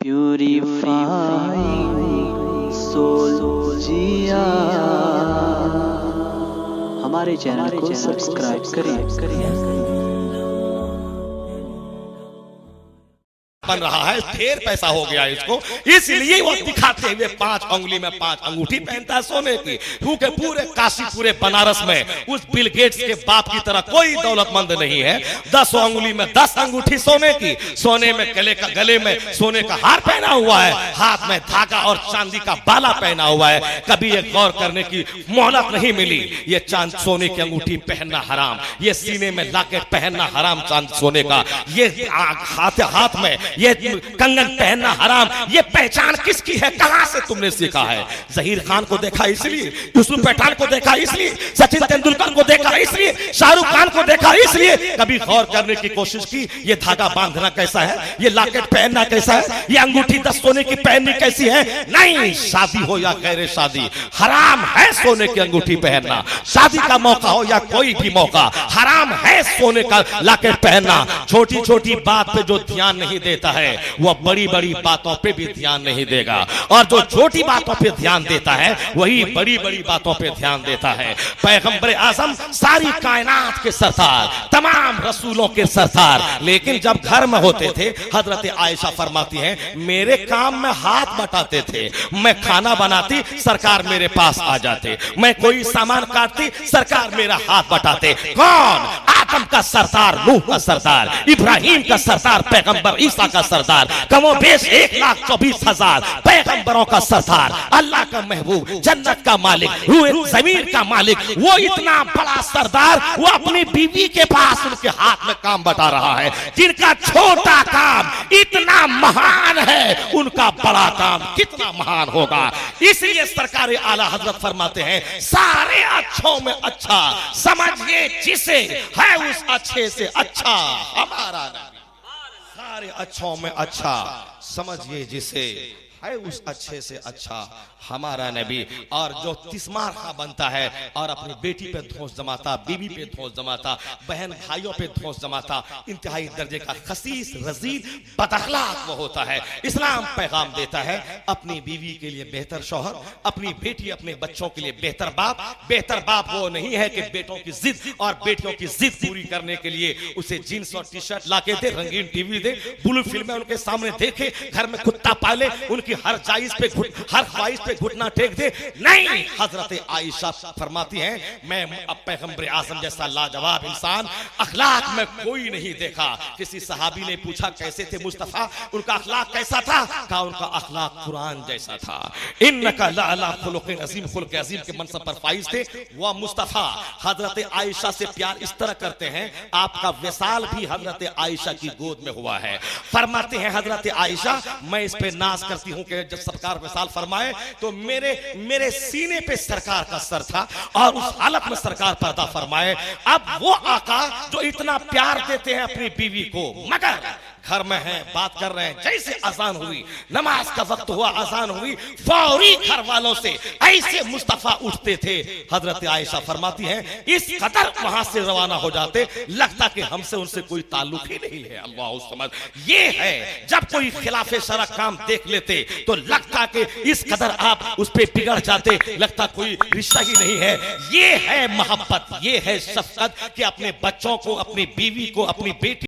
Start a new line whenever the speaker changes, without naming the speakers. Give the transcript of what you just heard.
Purifying soul जिया। हमारे channel को subscribe करें।
बन रहा है, ढेर पैसा हो गया इसको, इसलिए वो दिखाते हुए 5 अंगुली में 5 अंगूठी पहनता है सोने की, क्योंकि पूरे काशी पूरे बनारस में उस बिल गेट्स के बाप की तरह कोई दौलतमंद नहीं है। 10 अंगुली में 10 अंगूठी सोने की, सोने में गले में सोने का हार पहना हुआ है, हाथ में धागा और चांदी का बाला पहना हुआ है। कभी ये गौर करने की मोहलत नहीं मिली, ये चांद सोने की अंगूठी पहनना हराम, ये सीने में लॉकेट पहनना हराम चांद सोने का, ये हाथ में ये कंगन पहनना हराम। ये पहचान किसकी है, कहां से तुमने सीखा है? जहीर खान को देखा इसलिए, यूसुफ पठान को देखा इसलिए, सचिन तेंदुलकर को देखा इसलिए, शाहरुख खान को देखा इसलिए। कभी गौर करने की कोशिश की ये धागा बांधना कैसा है, ये लॉकेट पहनना कैसा है, ये अंगूठी 10 सोने की पहननी कैसी है? नहीं, शादी हो या गैर शादी हराम है सोने की अंगूठी पहनना। शादी का मौका हो या कोई भी मौका, हराम है सोने का लॉकेट पहनना। छोटी छोटी बात पे जो ध्यान नहीं देता है वो बड़ी बड़ी बातों पे भी ध्यान नहीं देगा, और जो छोटी बातों पे ध्यान देता है वही बड़ी बड़ी बातों पे ध्यान देता है। पैगंबर आजम सारी कायनात के सरदार, तमाम रसूलों के सरदार, लेकिन जब घर में होते थे हजरत आयशा फरमाती हैं मेरे काम में हाथ बटाते थे। मैं खाना बनाती, सरकार मेरे पास आ जाते, मैं कोई सामान काटती, सरकार मेरा हाथ बटाते। कौन? आदम का सरदार, नूह का सरदार, इब्राहिम का सरदार, पैगंबर ईसा का सरदार, कमोबेश 1,24,000 पैगंबरों का सरदार, अल्लाह का महबूब, जन्नत का मालिक, जमीन का मालिक, वो इतना बड़ा सरदार, वो अपनी बीवी के पास उनके हाथ में काम बता रहा है। जिनका छोटा काम इतना महान है, उनका बड़ा काम कितना महान होगा। इसलिए सरकार आला हजरत फरमाते हैं सारे अच्छों में अच्छा समझिए जिसे है उस अच्छे से अच्छा हमारा नबी। सारे अच्छों में अच्छा समझिए जिसे है उस अच्छे से अच्छा हमारा नबी। और जो तिस्मार खा बनता है और अपनी बेटी पे धौंस जमाता, बीवी पे धौंस जमाता, बहन भाइयों पे धौंस जमाता, इंतहाई दर्जे का खसीस रजील बदअखलाक वो होता है। इस्लाम पैगाम देता है अपनी बीवी के लिए बेहतर शौहर, अपनी बेटी अपने बच्चों के लिए बेहतर बाप। बेहतर बाप वो नहीं है कि बेटों की जिद और बेटियों की जिद पूरी करने के लिए उसे जीन्स और टी शर्ट ला के दे, रंगीन टीवी दे, ब्लू फिल्में उनके सामने देखे, घर में कुत्ता पाले, उनकी हर जायज पे हर ख्वाहिश पे घुटना टेक दे। नहीं, हजरत आयशा फरमाती हैं मैं अब पैगंबर आजम जैसा लाजवाब इंसान अखलाक में कोई नहीं देखा। किसी सहाबी ने पूछा कैसे थे मुस्तफा, उनका अखलाक कैसा था? कहा उनका अखलाक कुरान जैसा था। इन्नका लअला खुलुक़िन अज़ीम, खुल्क़ अज़ीम के मनसब पर फाइज थे वह मुस्तफा। हजरत आयशा से प्यार इस तरह करते हैं आपका विसाल भी हजरत आयशा की गोद में हुआ है। फरमाते हैं हजरत आयशा मैं इस पे नाज करती हूं कि जब सरकार विसाल फरमाए तो मेरे सीने पे सरकार का सर था और उस हालत में सरकार पर्दा फरमाए। अब वो आका जो इतना प्यार देते हैं अपनी बीवी को, मगर घर में हैं, बात कर रहे हैं, जैसे अजान हुई, नमाज का वक्त हुआ, अजान हुई, फौरी घर वालों से ऐसे मुस्तफा उठते थे। हजरत आयशा फरमाती हैं इस कदर वहां से रवाना हो जाते लगता कि हमसे उनसे कोई ताल्लुक ही नहीं है। अल्लाह समझ, ये है जब कोई खिलाफे शरअ काम देख लेते तो लगता कि इस कदर आप उस पे बिगड़ जाते, लगता कोई रिश्ता ही नहीं है। ये है मोहब्बत, ये है शफकत कि अपने बच्चों को, अपनी बीवी को, अपनी बेटी